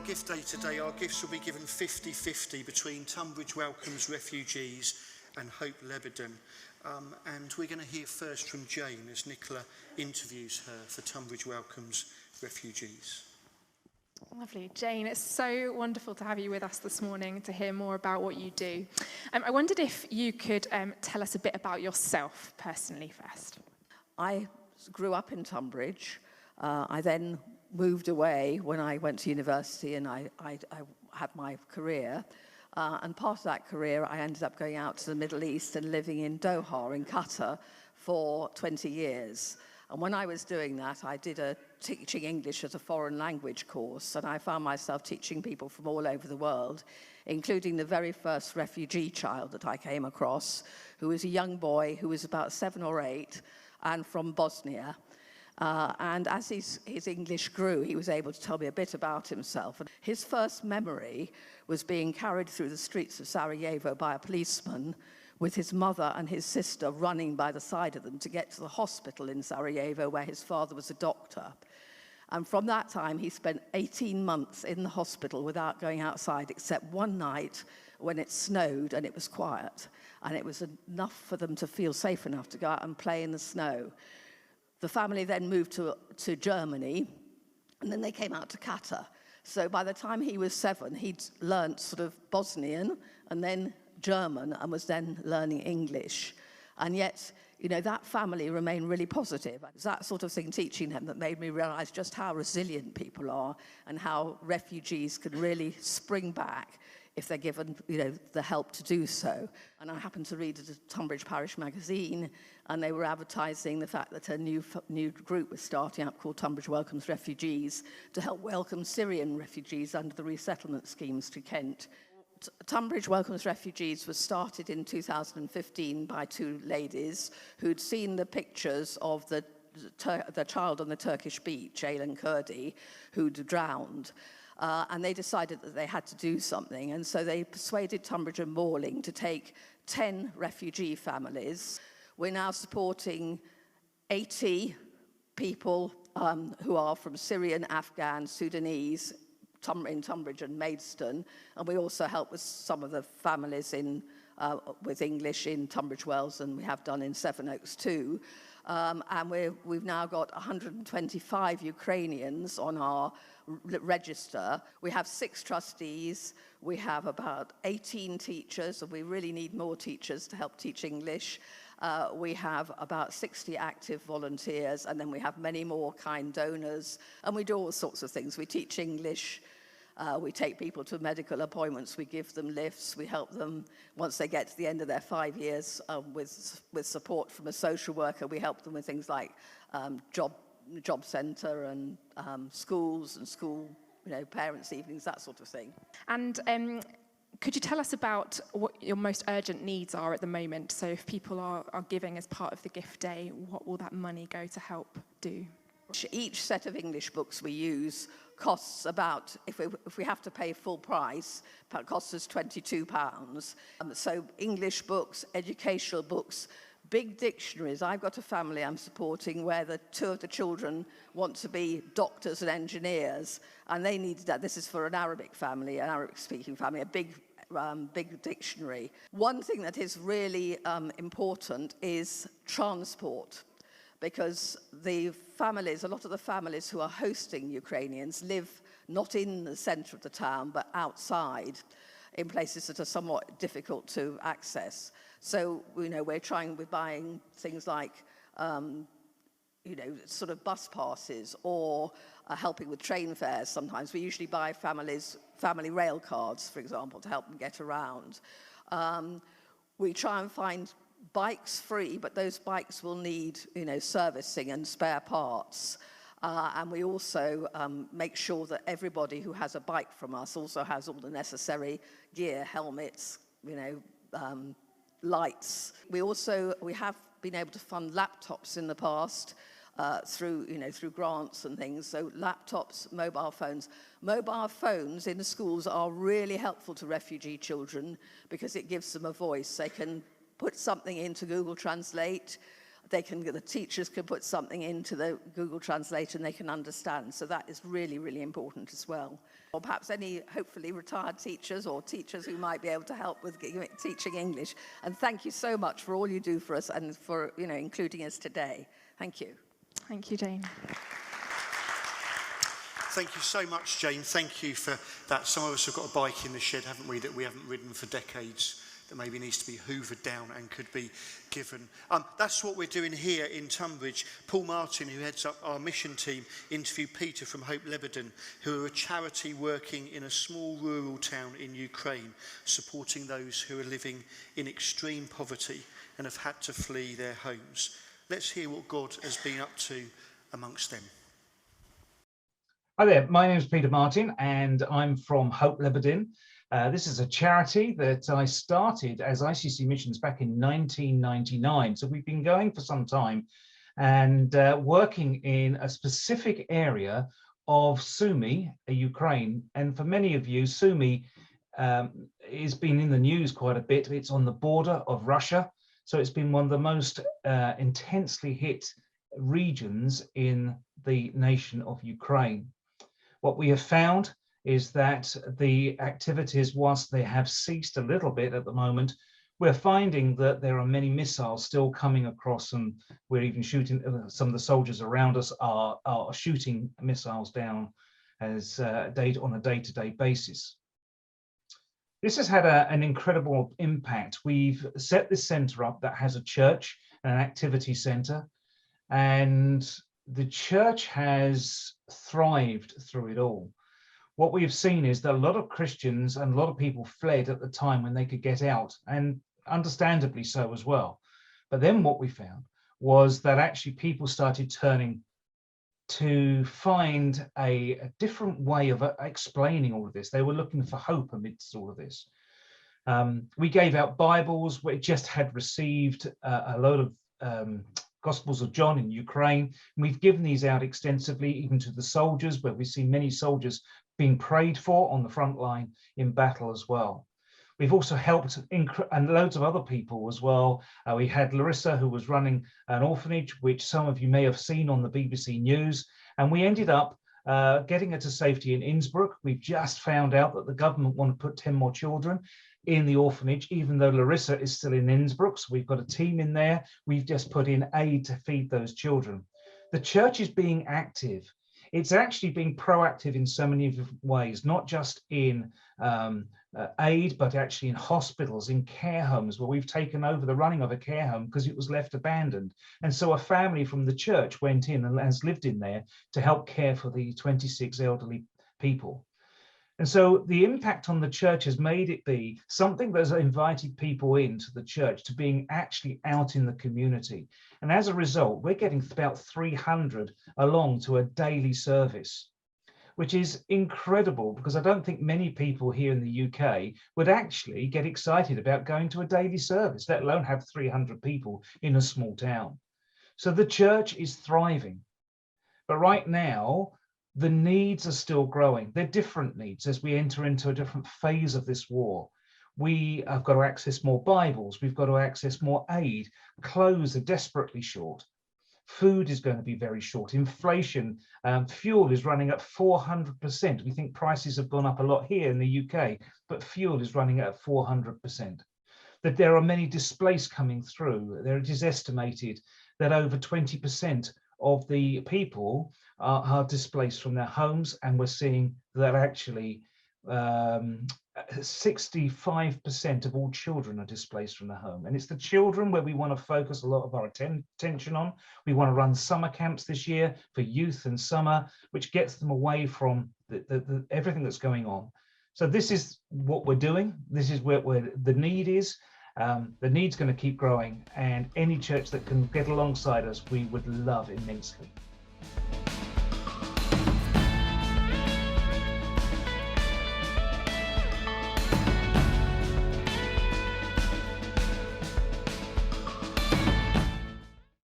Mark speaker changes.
Speaker 1: gift day today, our gifts will be given 50-50 between Tonbridge Welcomes Refugees and Hope Lebedyn. And we're going to hear first from Jane as Nicola interviews her for Tonbridge Welcomes Refugees.
Speaker 2: Lovely. Jane, it's so wonderful to have you with us this morning to hear more about what you do. I wondered if you could tell us a bit about yourself personally first.
Speaker 3: I grew up in Tonbridge. I then moved away when I went to university and I had my career. And part of that career, I ended up going out to the Middle East and living in Doha in Qatar for 20 years. And when I was doing that, I did a teaching English as a foreign language course, and I found myself teaching people from all over the world, including the very first refugee child that I came across, who was a young boy who was about 7 or 8 and from Bosnia. And as his English grew, he was able to tell me a bit about himself. And his first memory was being carried through the streets of Sarajevo by a policeman with his mother and his sister running by the side of them to get to the hospital in Sarajevo where his father was a doctor. And from that time, he spent 18 months in the hospital without going outside, except one night when it snowed and it was quiet. And it was enough for them to feel safe enough to go out and play in the snow. The family then moved to Germany, and then they came out to Qatar. So by the time he was 7, he'd learnt sort of Bosnian and then German and was then learning English. And yet, you know, that family remained really positive. It was that sort of thing, teaching them, that made me realise just how resilient people are and how refugees can really spring back if they're given, you know, the help to do so. And I happened to read a Tonbridge Parish magazine, and they were advertising the fact that a new group was starting up called Tonbridge Welcomes Refugees to help welcome Syrian refugees under the resettlement schemes to Kent. Tonbridge Welcomes Refugees was started in 2015 by 2 ladies who'd seen the pictures of the child on the Turkish beach, Aylan Kurdi, who'd drowned. And they decided that they had to do something. And so they persuaded Tonbridge and Morling to take 10 refugee families. We're now supporting 80 people who are from Syrian, Afghan, Sudanese, in Tonbridge and Maidstone, and we also help with some of the families with English in Tunbridge Wells, and we have done in Sevenoaks too. And we've now got 125 Ukrainians on our register. We have 6 trustees, we have about 18 teachers, and we really need more teachers to help teach English. We have about 60 active volunteers, and then we have many more kind donors, and we do all sorts of things. We teach English, we take people to medical appointments, we give them lifts, we help them once they get to the end of their 5 years with support from a social worker. We help them with things like job centre and schools and school, parents' evenings, that sort of thing.
Speaker 2: And could you tell us about what your most urgent needs are at the moment? So if people are giving as part of the gift day, what will that money go to help do?
Speaker 3: Each set of English books we use costs about, if we have to pay full price, it costs us £22. So English books, educational books, big dictionaries. I've got a family I'm supporting where 2 of the children want to be doctors and engineers, and they need that. This is for an Arabic family, an Arabic-speaking family, a big dictionary. One thing that is really important is transport, because a lot of the families who are hosting Ukrainians live not in the centre of the town, but outside, in places that are somewhat difficult to access. So, we're buying things like, sort of bus passes or helping with train fares sometimes. We usually buy family rail cards, for example, to help them get around. We try and find bikes free, but those bikes will need, servicing and spare parts. And we also make sure that everybody who has a bike from us also has all the necessary gear, helmets, lights. We have been able to fund laptops in the past through grants and things. So laptops, mobile phones. Mobile phones in the schools are really helpful to refugee children because it gives them a voice. They can put something into Google Translate. the teachers can put something into the Google Translate and they can understand. So that is really, really important as well. Or perhaps any, hopefully, retired teachers or teachers who might be able to help with teaching English. And thank you so much for all you do for us and for, including us today. Thank you.
Speaker 2: Thank you, Jane.
Speaker 1: Thank you so much, Jane. Thank you for that. Some of us have got a bike in the shed, haven't we, that we haven't ridden for decades, that maybe needs to be hoovered down and could be given. That's what we're doing here in Tonbridge. Paul Martin, who heads up our mission team, interviewed Peter from Hope Lebedyn, who are a charity working in a small rural town in Ukraine, supporting those who are living in extreme poverty and have had to flee their homes. Let's hear what God has been up to amongst them.
Speaker 4: Hi there, my name is Peter Martin and I'm from Hope Lebedyn. This is a charity that I started as ICC Missions back in 1999. So we've been going for some time and working in a specific area of Sumy, Ukraine. And for many of you, Sumy has been in the news quite a bit. It's on the border of Russia. So it's been one of the most intensely hit regions in the nation of Ukraine. What we have found is that the activities, whilst they have ceased a little bit at the moment, we're finding that there are many missiles still coming across, and we're even shooting, some of the soldiers around us are shooting missiles down as on a day-to-day basis. This has had an incredible impact. We've set this centre up that has a church and an activity centre, and the church has thrived through it all. What we've seen is that a lot of Christians and a lot of people fled at the time when they could get out, and understandably so as well. But then what we found was that actually people started turning to find a different way of explaining all of this. They were looking for hope amidst all of this. We gave out Bibles. We just had received a load of Gospels of John in Ukraine. And we've given these out extensively, even to the soldiers, where we've seen many soldiers being prayed for on the front line in battle as well. We've also helped and loads of other people as well. We had Larissa, who was running an orphanage, which some of you may have seen on the BBC News. And we ended up getting her to safety in Innsbruck. We've just found out that the government want to put 10 more children in the orphanage, even though Larissa is still in Innsbruck. So we've got a team in there. We've just put in aid to feed those children. The church is being active. It's actually being proactive in so many different ways, not just in aid, but actually in hospitals, in care homes, where we've taken over the running of a care home because it was left abandoned. And so a family from the church went in and has lived in there to help care for the 26 elderly people. And so the impact on the church has made it be something that has invited people into the church to being actually out in the community. And as a result, we're getting about 300 along to a daily service, which is incredible, because I don't think many people here in the UK would actually get excited about going to a daily service, let alone have 300 people in a small town. So the church is thriving. But right now, the needs are still growing. They're different needs as we enter into a different phase of this war. We have got to access more Bibles. We've got to access more aid. Clothes are desperately short. Food is going to be very short. Inflation, fuel is running at 400%. We think prices have gone up a lot here in the UK, but fuel is running at 400%. That there are many displaced coming through. It is estimated that over 20% of the people are displaced from their homes, and we're seeing that actually 65% of all children are displaced from the home. And it's the children where we want to focus a lot of our attention on. We want to run summer camps this year for youth and summer, which gets them away from everything that's going on. So this is what we're doing. This is where the need is. The need's going to keep growing, and any church that can get alongside us, we would love immensely.